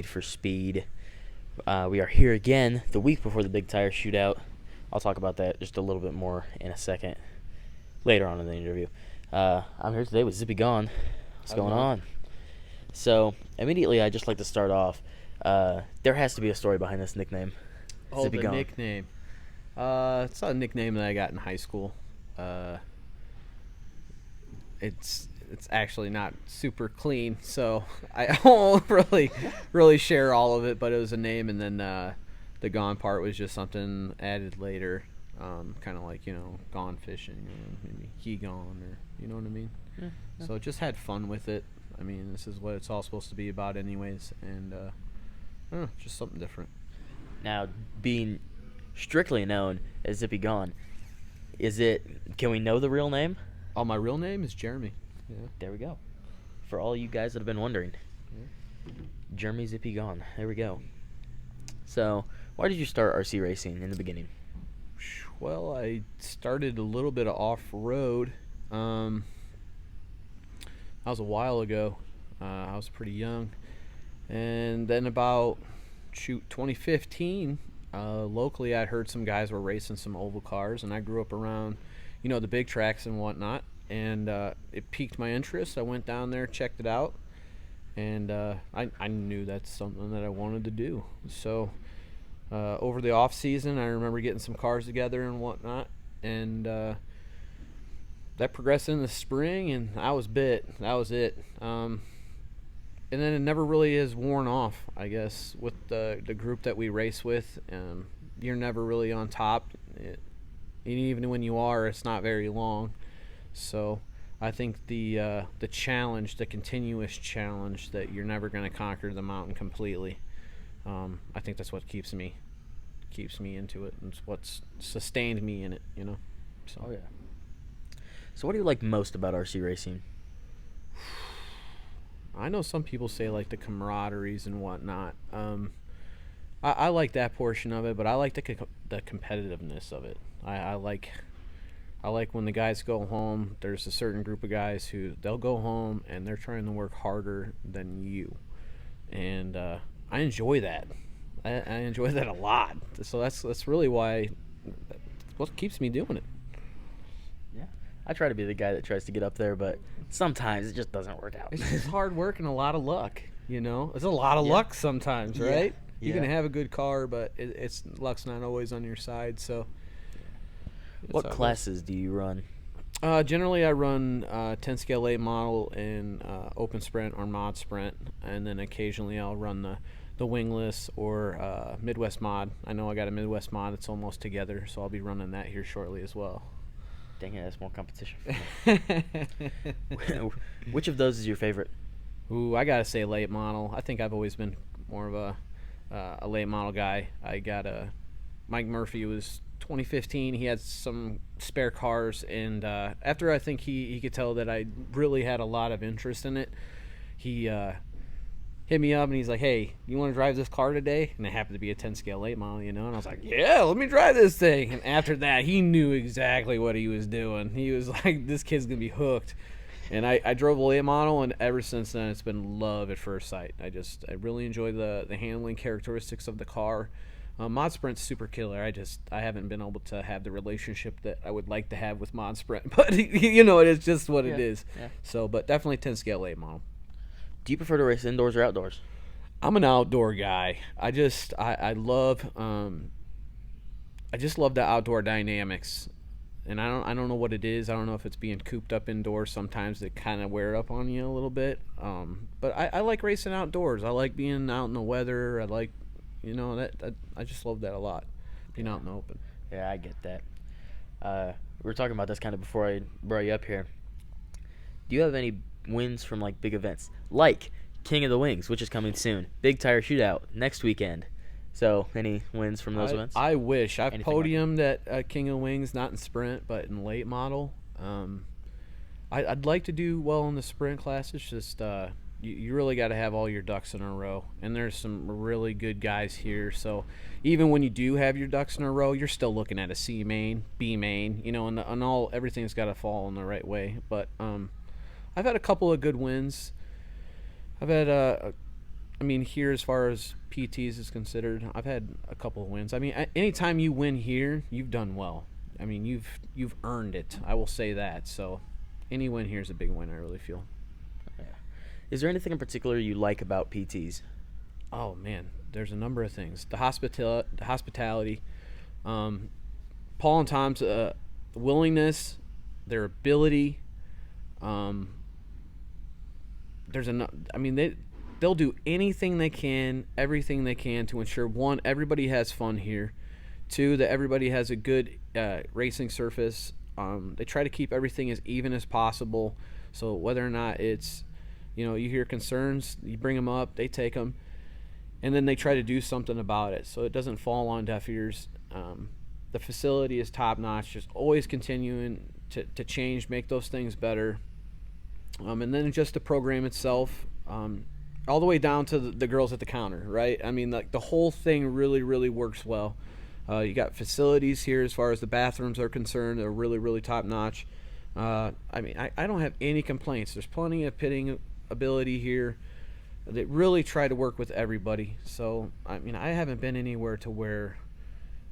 Need for Speed. We are here again the week before the big tire shootout. I'll talk about that just a little bit more in a second, later on in the interview. I'm here today with Zippy Gone. What's going on? So, immediately, I'd just like to start off. There has to be a story behind this nickname. Oh, Zippy the Gone. nickname. It's a nickname that I got in high school. It's actually not super clean, so I won't really share all of it. But it was a name, and then the gone part was just something added later, kind of like gone fishing, maybe he gone, or you know what I mean. Yeah. So just had fun with it. I mean, this is what it's all supposed to be about, anyways, and I don't know, just something different. Now, being strictly known as Zippy Gone, can we know the real name? Oh, my real name is Jeremy. Yeah. There we go. For all you guys that have been wondering. Yeah. Jeremy Zippy Gone. There we go. So, why did you start RC racing in the beginning? Well, I started a little bit of off-road. That was a while ago. I was pretty young. And then about, 2015, locally I'd heard some guys were racing some oval cars, and I grew up around, the big tracks and whatnot. And it piqued my interest. I went down there, checked it out, and I knew that's something that I wanted to do. So over the off season, I remember getting some cars together and whatnot, and that progressed in the spring, and I was bit. That was it. And then it never really is worn off, I guess, with the group that we race with. You're never really on top. Even when you are, it's not very long. So I think the challenge, the continuous challenge, that you're never going to conquer the mountain completely. I think that's what keeps me into it, and it's what's sustained me in it. So. Oh yeah. So what do you like most about RC racing? I know some people say like the camaraderies and whatnot. I like that portion of it, but I like the competitiveness of it. I like when the guys go home. There's a certain group of guys who they'll go home and they're trying to work harder than you, and I enjoy that. I enjoy that a lot. So that's really what keeps me doing it. Yeah, I try to be the guy that tries to get up there, but sometimes it just doesn't work out. It's hard work and a lot of luck. It's a lot of luck sometimes, right? Yeah. You can have a good car, but it's luck's not always on your side. So, what classes do you run? Generally, I run 10 scale late model and open sprint or mod sprint, and then occasionally I'll run the wingless or Midwest mod. I know I got a Midwest mod that's almost together, so I'll be running that here shortly as well. Dang it, that's more competition. Which of those is your favorite? Ooh, I gotta say late model. I think I've always been more of a late model guy. I got Mike Murphy was 2015. He had some spare cars, and after I think he could tell that I really had a lot of interest in it, he hit me up and he's like, "Hey, you want to drive this car today?" And it happened to be a 10 scale late model, and I was like, "Yeah, let me drive this thing." And after that, he knew exactly what he was doing. He was like, "This kid's gonna be hooked." And I drove a late model, and ever since then, it's been love at first sight. I really enjoy the handling characteristics of the car. Mod Sprint's super killer. I haven't been able to have the relationship that I would like to have with Mod Sprint, but it is just what it is. Yeah. So, but definitely 10 scale late model. Do you prefer to race indoors or outdoors? I'm an outdoor guy. I love I just love the outdoor dynamics. And I don't know what it is. I don't know if it's being cooped up indoors. Sometimes they kind of wear up on you a little bit. But I like racing outdoors. I like being out in the weather. I like, I just love that a lot, being out in the open. Yeah, I get that. We were talking about this kind of before I brought you up here. Do you have any wins from like big events, like King of the Wings, which is coming soon? Big tire shootout next weekend. So, any wins from those events? I wish. I've Anything podiumed at King of Wings, not in sprint, but in late model. I'd like to do well in the sprint class. It's just you really got to have all your ducks in a row. And there's some really good guys here. So, even when you do have your ducks in a row, you're still looking at a C main, B main, and everything's got to fall in the right way. But I've had a couple of good wins. I've had I mean, here as far as PTs is considered, I've had a couple of wins. I mean, anytime you win here, you've done well. I mean, you've earned it. I will say that. So, any win here is a big win. I really feel. Yeah. Is there anything in particular you like about PTs? Oh man, there's a number of things. The hospitality, Paul and Tom's willingness, their ability. There's I mean, they'll do anything they can, everything they can to ensure, one, everybody has fun here. Two, that everybody has a good racing surface. They try to keep everything as even as possible. So whether or not it's, you hear concerns, you bring them up, they take them, and then they try to do something about it. So it doesn't fall on deaf ears. The facility is top notch, just always continuing to change, make those things better. And then just the program itself, all the way down to the girls at the counter, right? I mean, like the whole thing really, really works well. You got facilities here as far as the bathrooms are concerned. They're really, really top notch. I mean, I don't have any complaints. There's plenty of pitting ability here. They really try to work with everybody. So, I mean, I haven't been anywhere to where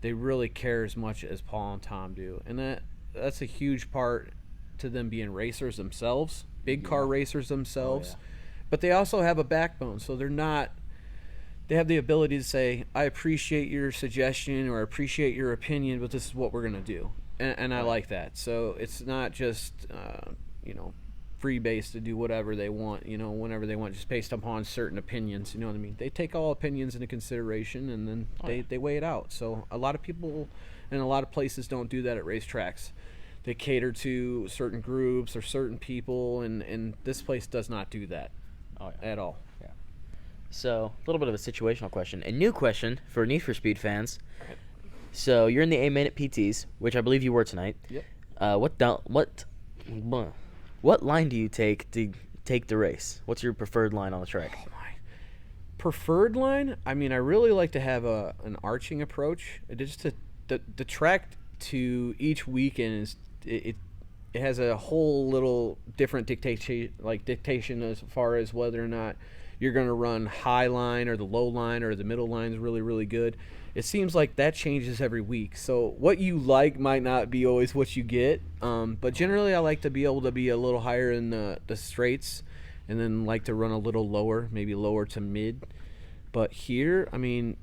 they really care as much as Paul and Tom do. And that's a huge part to them being racers themselves, big car racers themselves. Oh, yeah. But they also have a backbone, so they have the ability to say, I appreciate your suggestion or I appreciate your opinion, but this is what we're going to do. And I like that. So it's not just, free base to do whatever they want, whenever they want, just based upon certain opinions. You know what I mean? They take all opinions into consideration, and then they weigh it out. So a lot of people and a lot of places don't do that at racetracks. They cater to certain groups or certain people, and this place does not do that at all. Yeah. So a little bit of a situational question. A new question for Need for Speed fans. So you're in the A-main at PTs, which I believe you were tonight. Yep. What line do you take to take the race? What's your preferred line on the track? Oh my. Preferred line? I mean, I really like to have an arching approach. The track to each weekend is it has a whole little different dictation as far as whether or not you're going to run high line or the low line or the middle line is really, really good. It seems like that changes every week. So what you like might not be always what you get. But generally I like to be able to be a little higher in the straights and then like to run a little lower, maybe lower to mid. But here, I mean,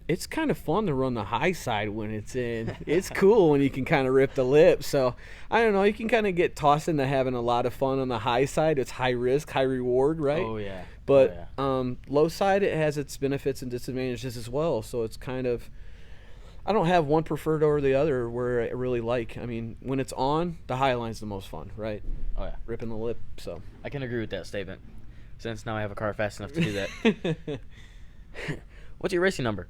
it's kind of fun to run the high side when it's in. It's cool when you can kind of rip the lip. So, I don't know, you can kind of get tossed into having a lot of fun on the high side. It's high risk, high reward, right? Oh, yeah. But low side, it has its benefits and disadvantages as well. So it's kind of, I don't have one preferred over the other where I really like. I mean, when it's on, the high line's the most fun, right? Oh, yeah. Ripping the lip, so. I can agree with that statement, since now I have a car fast enough to do that. What's your racing number?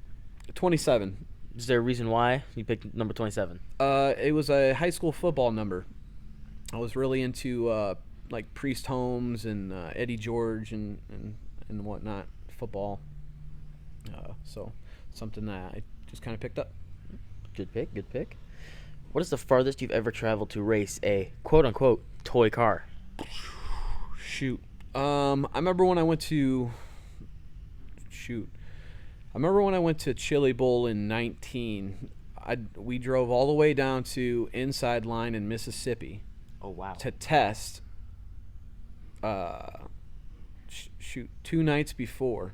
27. Is there a reason why you picked number 27? It was a high school football number. I was really into like Priest Holmes and Eddie George and whatnot, football. So something that I just kind of picked up. Good pick. What is the farthest you've ever traveled to race a quote-unquote toy car? Shoot. I remember when I went to Chili Bowl in 19. We drove all the way down to Inside Line in Mississippi. Oh, wow. To test. 2 nights before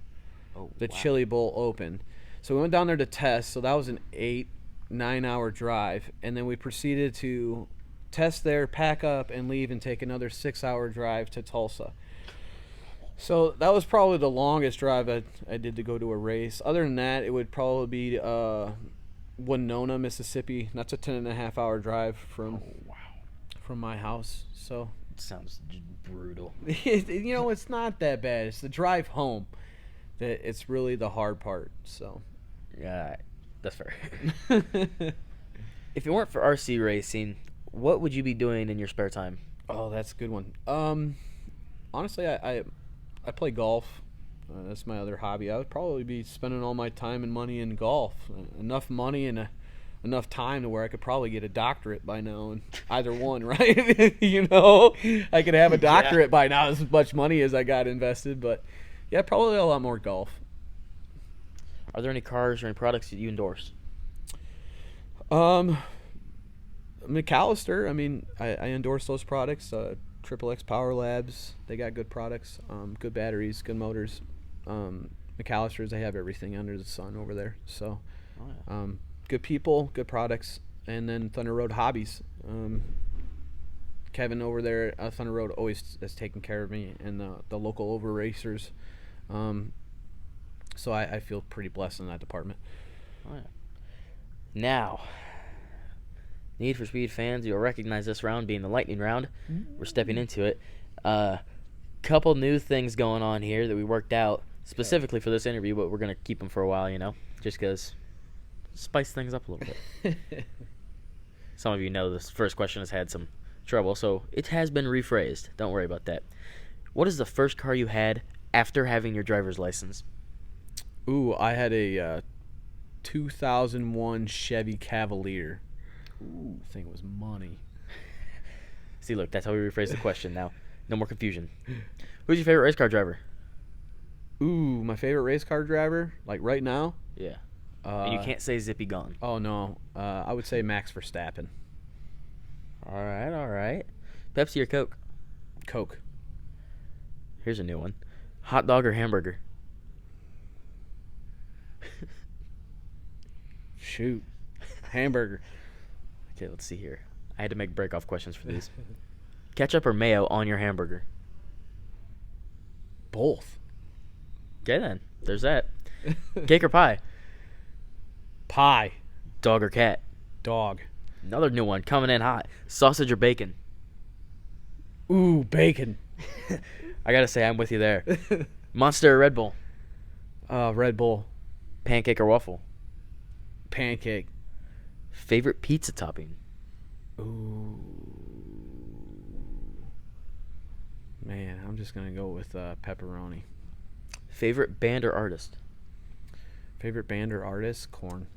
the Chili Bowl opened. So we went down there to test. So that was an 8-9 hour drive, and then we proceeded to test there, pack up, and leave and take another 6-hour drive to Tulsa. So that was probably the longest drive I did to go to a race. Other than that, it would probably be Winona, Mississippi. That's a 10.5 hour drive from my house. So it sounds brutal. It's not that bad. It's the drive home that it's really the hard part. So yeah, that's fair. If it weren't for RC racing, what would you be doing in your spare time? Oh, that's a good one. Honestly, I play golf. That's my other hobby. I would probably be spending all my time and money in golf. Enough money and enough time to where I could probably get a doctorate by now in either one, right? I could have a doctorate by now, as much money as I got invested. But, Yeah, probably a lot more golf. Are there any cars or any products that you endorse? Um, McAllister. I mean, I endorse those products. Triple X Power Labs. They got good products. Good batteries, good motors. McAllister's. They have everything under the sun over there. So, Oh, yeah. good people, good products, and then Thunder Road Hobbies. Kevin over there at Thunder Road always has taken care of me, and the local over racers. So I feel pretty blessed in that department. Oh, yeah. Now, Need for Speed fans, you'll recognize this round being the lightning round. We're stepping into it. Couple new things going on here that we worked out specifically for this interview, but we're going to keep them for a while, just because spice things up a little bit. Some of you know this first question has had some trouble, so it has been rephrased. Don't worry about that. What is the first car you had after having your driver's license? Ooh, I had a 2001 Chevy Cavalier. Ooh, I think it was money. See, look, that's how we rephrase the question now. No more confusion. Who's your favorite race car driver? Ooh, my favorite race car driver, like right now? Yeah. And you can't say Zippy Gone. Oh, no. I would say Max Verstappen. All right. Pepsi or Coke? Coke. Here's a new one. Hot dog or hamburger? Shoot. Hamburger. Okay, let's see here. I had to make break-off questions for these. Ketchup or mayo on your hamburger? Both. Okay, then. There's that. Cake or pie? Pie. Dog or cat? Dog. Another new one coming in hot. Sausage or bacon? Ooh, bacon. I gotta say, I'm with you there. Monster or Red Bull? Red Bull. Pancake or waffle? Pancake. Favorite pizza topping? Ooh. Man, I'm just going to go with pepperoni. Favorite band or artist? Favorite band or artist? Korn.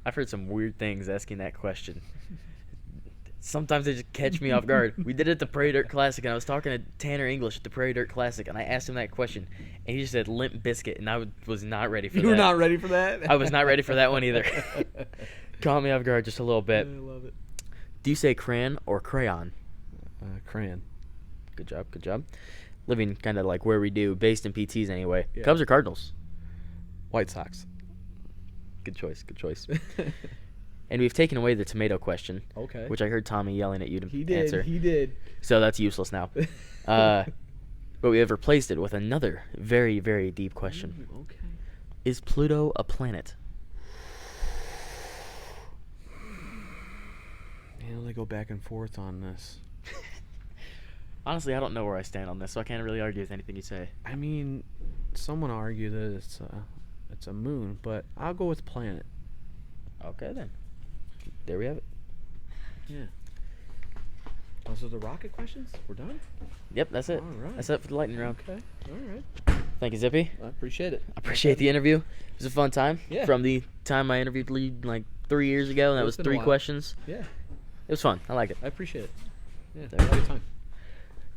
I've heard some weird things asking that question. Sometimes they just catch me off guard. We did it at the Prairie Dirt Classic, and I was talking to Tanner English at the Prairie Dirt Classic, and I asked him that question, and he just said Limp Bizkit, and I was not ready for that. You were not ready for that? I was not ready for that one either. Caught me off guard just a little bit. I love it. Do you say crayon or crayon? Crayon. Good job. Living kind of like where we do, based in PTs anyway. Yeah. Cubs or Cardinals? White Sox. Good choice. And we've taken away the tomato question, Okay. which I heard Tommy yelling at you to He did. answer. He did. So that's useless now. But we have replaced it with another very, very deep question. Ooh, okay. Is Pluto a planet? Man, they go back and forth on this. Honestly, I don't know where I stand on this, so I can't really argue with anything you say. I mean, someone argued that it's a moon, but I'll go with planet. Okay, then. There we have it. Yeah. Those are the rocket questions? We're done? Yep, that's it. All right. That's it for the lightning round. Okay. All right. Thank you, Zippy. I appreciate it. I appreciate the interview. It was a fun time. Yeah. From the time I interviewed Lee like 3 years ago, and that It's was been a 3 while. questions. Yeah. It was fun. I liked it. I appreciate it. Yeah. There we Have a good time.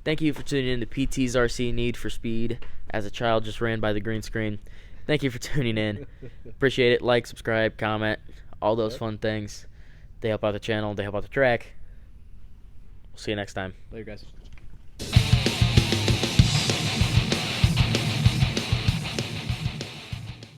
Thank you for tuning in to PT's RC Need for Speed. As a child just ran by the green screen. Thank you for tuning in. Appreciate it. Like, subscribe, comment, all those Yep. fun things. They help out the channel. They help out the track. We'll see you next time. Later, guys.